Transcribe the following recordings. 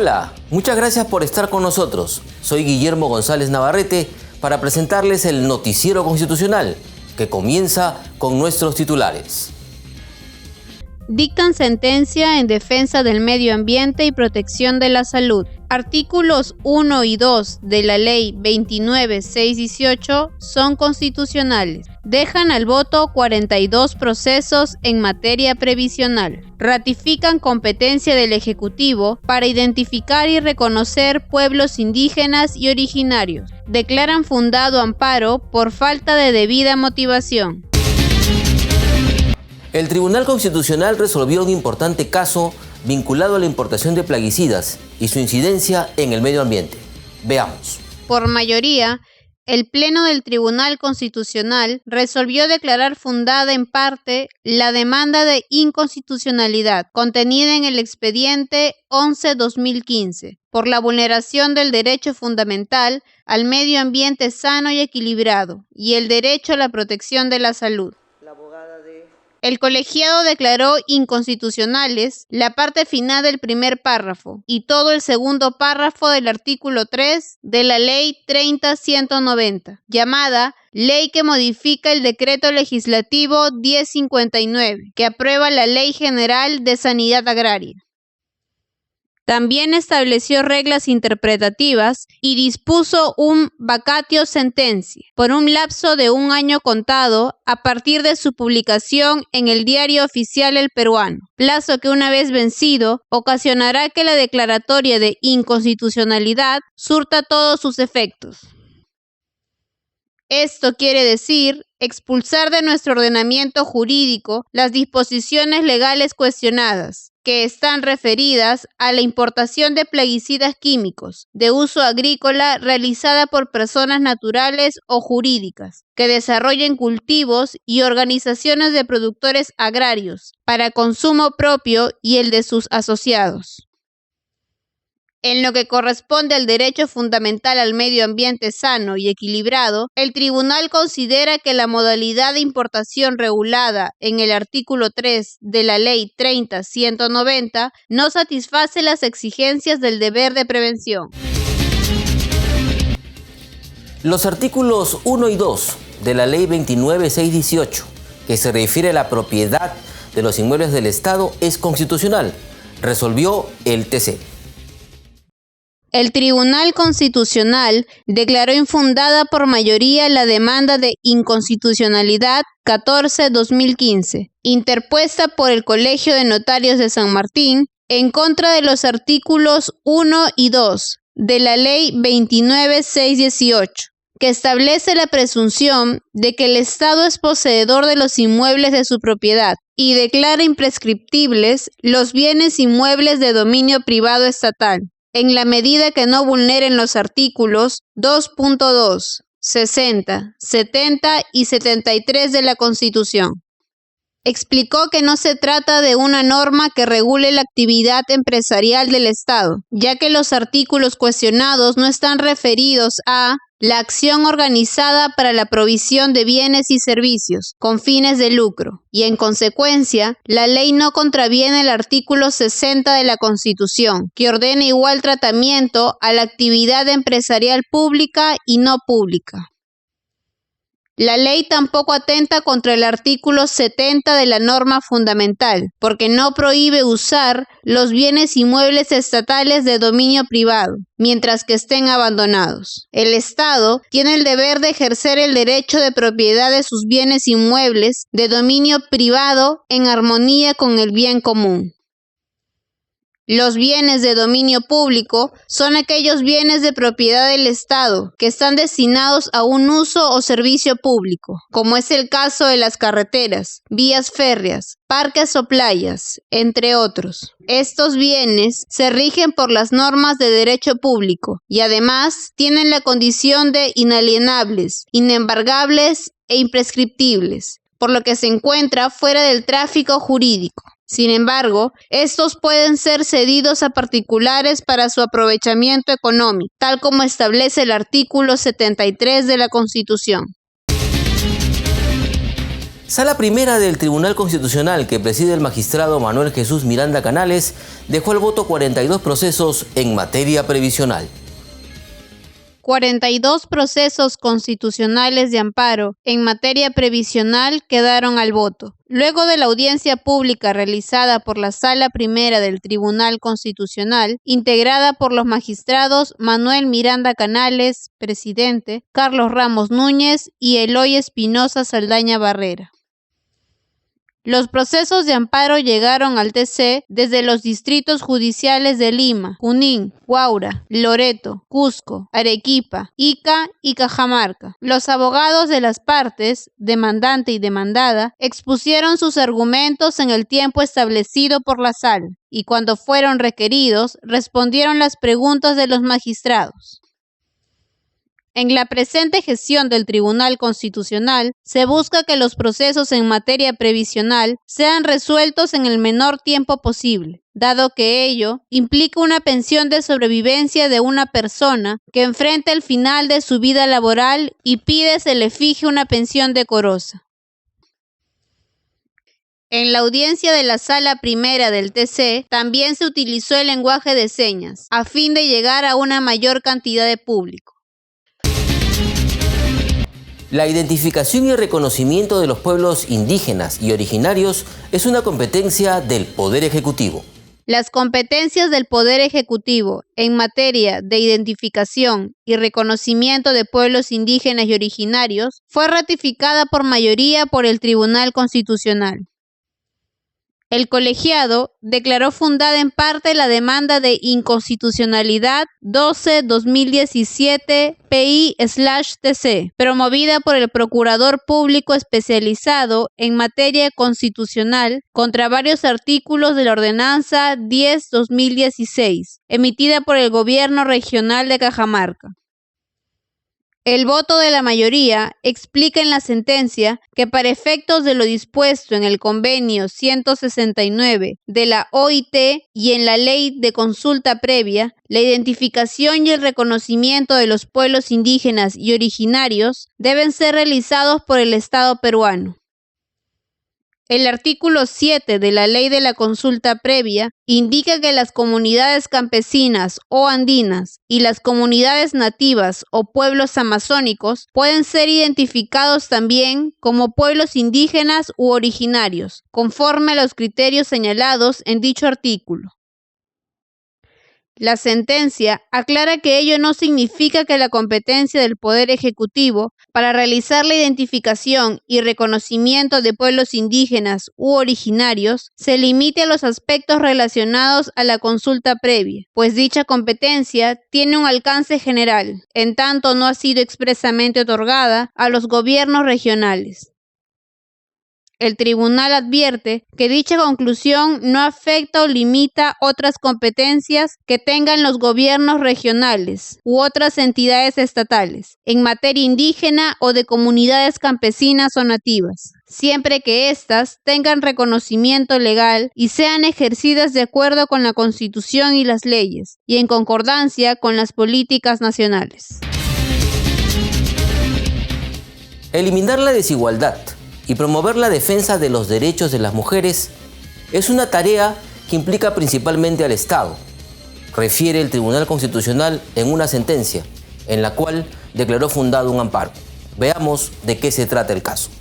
Hola, muchas gracias por estar con nosotros. Soy Guillermo González Navarrete para presentarles el Noticiero Constitucional, que comienza con nuestros titulares. Dictan sentencia en defensa del medio ambiente y protección de la salud. Artículos 1 y 2 de la Ley 29.618 son constitucionales. Dejan al voto 42 procesos en materia previsional. Ratifican competencia del Ejecutivo para identificar y reconocer pueblos indígenas y originarios. Declaran fundado amparo por falta de debida motivación. El Tribunal Constitucional resolvió un importante caso vinculado a la importación de plaguicidas y su incidencia en el medio ambiente. Veamos. Por mayoría, el Pleno del Tribunal Constitucional resolvió declarar fundada en parte la demanda de inconstitucionalidad contenida en el expediente 11/2015 por la vulneración del derecho fundamental al medio ambiente sano y equilibrado y el derecho a la protección de la salud. El colegiado declaró inconstitucionales la parte final del primer párrafo y todo el segundo párrafo del artículo 3 de la Ley 30.190, llamada Ley que modifica el Decreto Legislativo 1059, que aprueba la Ley General de Sanidad Agraria. También estableció reglas interpretativas y dispuso un vacatio sentencia por un lapso de 1 año contado a partir de su publicación en el Diario Oficial El Peruano, plazo que una vez vencido ocasionará que la declaratoria de inconstitucionalidad surta todos sus efectos. Esto quiere decir expulsar de nuestro ordenamiento jurídico las disposiciones legales cuestionadas, que están referidas a la importación de plaguicidas químicos de uso agrícola realizada por personas naturales o jurídicas, que desarrollen cultivos y organizaciones de productores agrarios para consumo propio y el de sus asociados. En lo que corresponde al derecho fundamental al medio ambiente sano y equilibrado, el tribunal considera que la modalidad de importación regulada en el artículo 3 de la Ley 30.190 no satisface las exigencias del deber de prevención. Los artículos 1 y 2 de la Ley 29.618, que se refiere a la propiedad de los inmuebles del Estado, es constitucional, resolvió el TC. El Tribunal Constitucional declaró infundada por mayoría la demanda de inconstitucionalidad 14/2015, interpuesta por el Colegio de Notarios de San Martín en contra de los artículos 1 y 2 de la Ley 29.618, que establece la presunción de que el Estado es poseedor de los inmuebles de su propiedad y declara imprescriptibles los bienes inmuebles de dominio privado estatal, en la medida que no vulneren los artículos 2.2, 60, 70 y 73 de la Constitución. Explicó que no se trata de una norma que regule la actividad empresarial del Estado, ya que los artículos cuestionados no están referidos a la acción organizada para la provisión de bienes y servicios con fines de lucro, y en consecuencia, la ley no contraviene el artículo 60 de la Constitución, que ordena igual tratamiento a la actividad empresarial pública y no pública. La ley tampoco atenta contra el artículo 70 de la norma fundamental, porque no prohíbe usar los bienes inmuebles estatales de dominio privado, mientras que estén abandonados. El Estado tiene el deber de ejercer el derecho de propiedad de sus bienes inmuebles de dominio privado en armonía con el bien común. Los bienes de dominio público son aquellos bienes de propiedad del Estado que están destinados a un uso o servicio público, como es el caso de las carreteras, vías férreas, parques o playas, entre otros. Estos bienes se rigen por las normas de derecho público y además tienen la condición de inalienables, inembargables e imprescriptibles, por lo que se encuentra fuera del tráfico jurídico. Sin embargo, estos pueden ser cedidos a particulares para su aprovechamiento económico, tal como establece el artículo 73 de la Constitución. Sala Primera del Tribunal Constitucional, que preside el magistrado Manuel Jesús Miranda Canales, dejó al voto 42 procesos en materia previsional. 42 procesos constitucionales de amparo en materia previsional quedaron al voto. Luego de la audiencia pública realizada por la Sala Primera del Tribunal Constitucional, integrada por los magistrados Manuel Miranda Canales, presidente, Carlos Ramos Núñez y Eloy Espinosa Saldaña Barrera. Los procesos de amparo llegaron al TC desde los distritos judiciales de Lima, Junín, Huaura, Loreto, Cusco, Arequipa, Ica y Cajamarca. Los abogados de las partes, demandante y demandada, expusieron sus argumentos en el tiempo establecido por la Sala y cuando fueron requeridos, respondieron las preguntas de los magistrados. En la presente gestión del Tribunal Constitucional, se busca que los procesos en materia previsional sean resueltos en el menor tiempo posible, dado que ello implica una pensión de sobrevivencia de una persona que enfrenta el final de su vida laboral y pide se le fije una pensión decorosa. En la audiencia de la Sala Primera del TC también se utilizó el lenguaje de señas, a fin de llegar a una mayor cantidad de público. La identificación y reconocimiento de los pueblos indígenas y originarios es una competencia del Poder Ejecutivo. Las competencias del Poder Ejecutivo en materia de identificación y reconocimiento de pueblos indígenas y originarios fue ratificada por mayoría por el Tribunal Constitucional. El colegiado declaró fundada en parte la demanda de inconstitucionalidad 12-2017 PI/TC, promovida por el Procurador Público Especializado en Materia Constitucional contra varios artículos de la Ordenanza 10-2016, emitida por el Gobierno Regional de Cajamarca. El voto de la mayoría explica en la sentencia que para efectos de lo dispuesto en el Convenio 169 de la OIT y en la Ley de Consulta Previa, la identificación y el reconocimiento de los pueblos indígenas y originarios deben ser realizados por el Estado peruano. El artículo 7 de la Ley de la Consulta Previa indica que las comunidades campesinas o andinas y las comunidades nativas o pueblos amazónicos pueden ser identificados también como pueblos indígenas u originarios, conforme a los criterios señalados en dicho artículo. La sentencia aclara que ello no significa que la competencia del Poder Ejecutivo para realizar la identificación y reconocimiento de pueblos indígenas u originarios se limite a los aspectos relacionados a la consulta previa, pues dicha competencia tiene un alcance general, en tanto no ha sido expresamente otorgada a los gobiernos regionales. El tribunal advierte que dicha conclusión no afecta o limita otras competencias que tengan los gobiernos regionales u otras entidades estatales en materia indígena o de comunidades campesinas o nativas, siempre que éstas tengan reconocimiento legal y sean ejercidas de acuerdo con la Constitución y las leyes, y en concordancia con las políticas nacionales. Eliminar la desigualdad y promover la defensa de los derechos de las mujeres es una tarea que implica principalmente al Estado, refiere el Tribunal Constitucional en una sentencia, en la cual declaró fundado un amparo. Veamos de qué se trata el caso.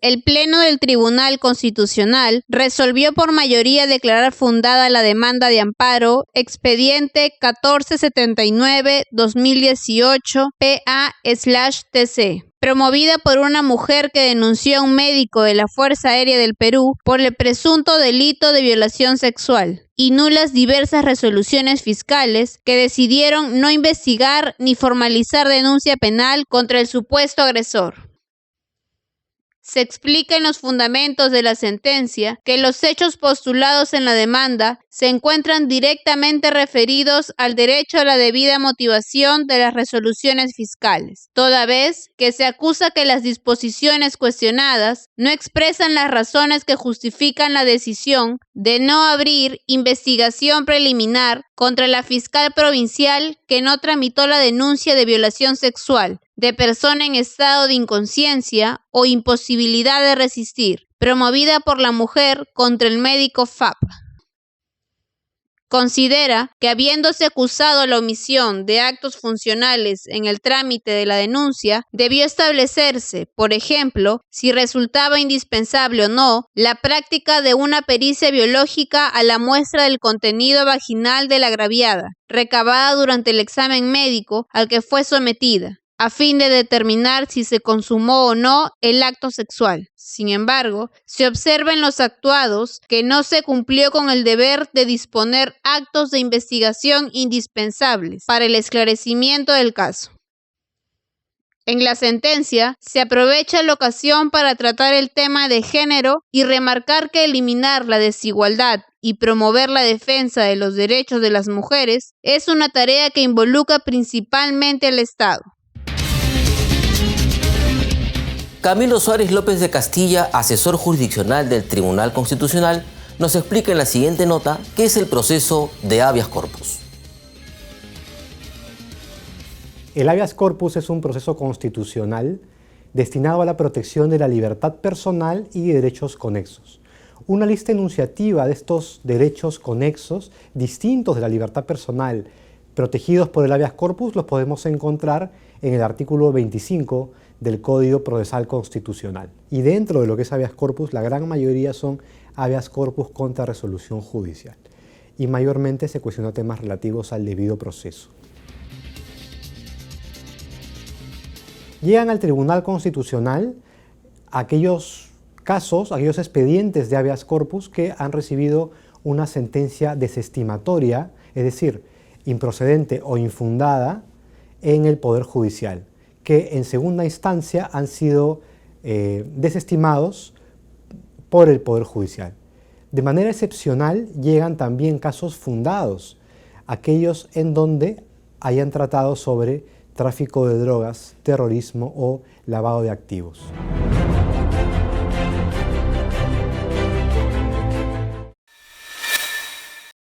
El Pleno del Tribunal Constitucional resolvió por mayoría declarar fundada la demanda de amparo expediente 1479-2018 PA/TC, promovida por una mujer que denunció a un médico de la Fuerza Aérea del Perú por el presunto delito de violación sexual, y nulas diversas resoluciones fiscales que decidieron no investigar ni formalizar denuncia penal contra el supuesto agresor. Se explica en los fundamentos de la sentencia que los hechos postulados en la demanda se encuentran directamente referidos al derecho a la debida motivación de las resoluciones fiscales, toda vez que se acusa que las disposiciones cuestionadas no expresan las razones que justifican la decisión de no abrir investigación preliminar contra la fiscal provincial que no tramitó la denuncia de violación sexual, de persona en estado de inconsciencia o imposibilidad de resistir, promovida por la mujer contra el médico FAP. Considera que habiéndose acusado la omisión de actos funcionales en el trámite de la denuncia, debió establecerse, por ejemplo, si resultaba indispensable o no, la práctica de una pericia biológica a la muestra del contenido vaginal de la agraviada, recabada durante el examen médico al que fue sometida, a fin de determinar si se consumó o no el acto sexual. Sin embargo, se observa en los actuados que no se cumplió con el deber de disponer actos de investigación indispensables para el esclarecimiento del caso. En la sentencia, se aprovecha la ocasión para tratar el tema de género y remarcar que eliminar la desigualdad y promover la defensa de los derechos de las mujeres es una tarea que involucra principalmente al Estado. Camilo Suárez López de Castilla, asesor jurisdiccional del Tribunal Constitucional, nos explica en la siguiente nota qué es el proceso de habeas corpus. El habeas corpus es un proceso constitucional destinado a la protección de la libertad personal y derechos conexos. Una lista enunciativa de estos derechos conexos distintos de la libertad personal protegidos por el habeas corpus los podemos encontrar en el artículo 25 del Código Procesal Constitucional. Y dentro de lo que es habeas corpus, la gran mayoría son habeas corpus contra resolución judicial. Y mayormente se cuestiona temas relativos al debido proceso. Llegan al Tribunal Constitucional aquellos casos, aquellos expedientes de habeas corpus que han recibido una sentencia desestimatoria, es decir, improcedente o infundada en el Poder Judicial, que en segunda instancia han sido desestimados por el Poder Judicial. De manera excepcional llegan también casos fundados, aquellos en donde hayan tratado sobre tráfico de drogas, terrorismo o lavado de activos.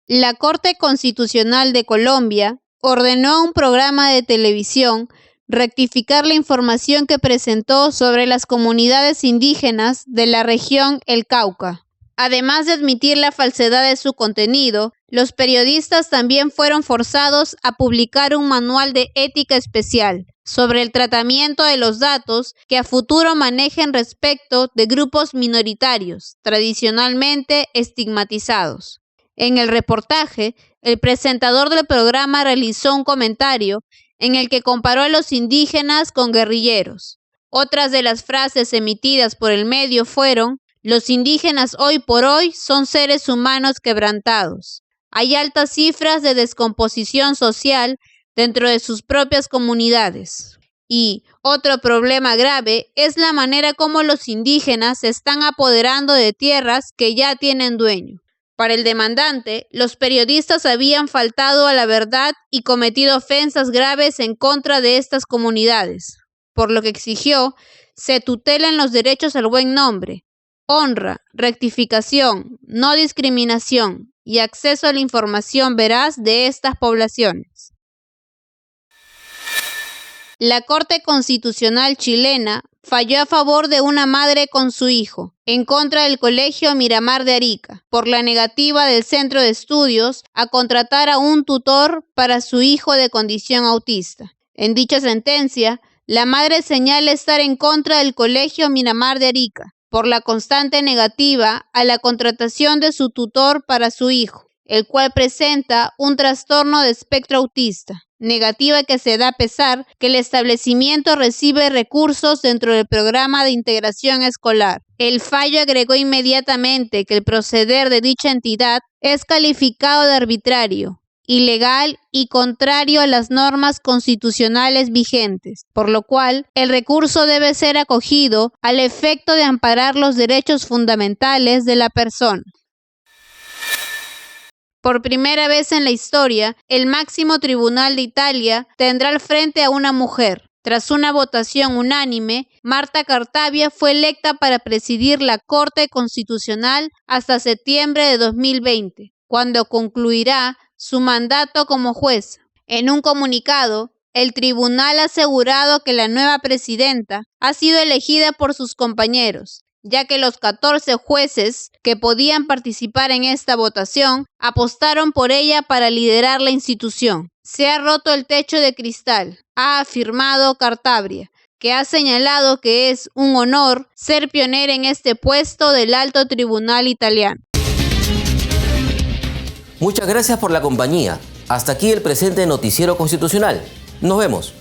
La Corte Constitucional de Colombia ordenó a un programa de televisión rectificar la información que presentó sobre las comunidades indígenas de la región El Cauca. Además de admitir la falsedad de su contenido, los periodistas también fueron forzados a publicar un manual de ética especial sobre el tratamiento de los datos que a futuro manejen respecto de grupos minoritarios, tradicionalmente estigmatizados. En el reportaje, el presentador del programa realizó un comentario en el que comparó a los indígenas con guerrilleros. Otras de las frases emitidas por el medio fueron: los indígenas hoy por hoy son seres humanos quebrantados. Hay altas cifras de descomposición social dentro de sus propias comunidades. Y otro problema grave es la manera como los indígenas se están apoderando de tierras que ya tienen dueño. Para el demandante, los periodistas habían faltado a la verdad y cometido ofensas graves en contra de estas comunidades, por lo que exigió se tutelen los derechos al buen nombre, honra, rectificación, no discriminación y acceso a la información veraz de estas poblaciones. La Corte Constitucional chilena falló a favor de una madre con su hijo, en contra del Colegio Miramar de Arica, por la negativa del centro de estudios a contratar a un tutor para su hijo de condición autista. En dicha sentencia, la madre señala estar en contra del Colegio Miramar de Arica, por la constante negativa a la contratación de su tutor para su hijo, el cual presenta un trastorno de espectro autista. Negativa que se da a pesar que el establecimiento recibe recursos dentro del programa de integración escolar. El fallo agregó inmediatamente que el proceder de dicha entidad es calificado de arbitrario, ilegal y contrario a las normas constitucionales vigentes, por lo cual el recurso debe ser acogido al efecto de amparar los derechos fundamentales de la persona. Por primera vez en la historia, el máximo tribunal de Italia tendrá al frente a una mujer. Tras una votación unánime, Marta Cartabia fue electa para presidir la Corte Constitucional hasta septiembre de 2020, cuando concluirá su mandato como jueza. En un comunicado, El tribunal ha asegurado que la nueva presidenta ha sido elegida por sus compañeros, ya que los 14 jueces que podían participar en esta votación apostaron por ella para liderar la institución. Se ha roto el techo de cristal, ha afirmado Cartabria, que ha señalado que es un honor ser pionera en este puesto del alto tribunal italiano. Muchas gracias por la compañía. Hasta aquí el presente Noticiero Constitucional. Nos vemos.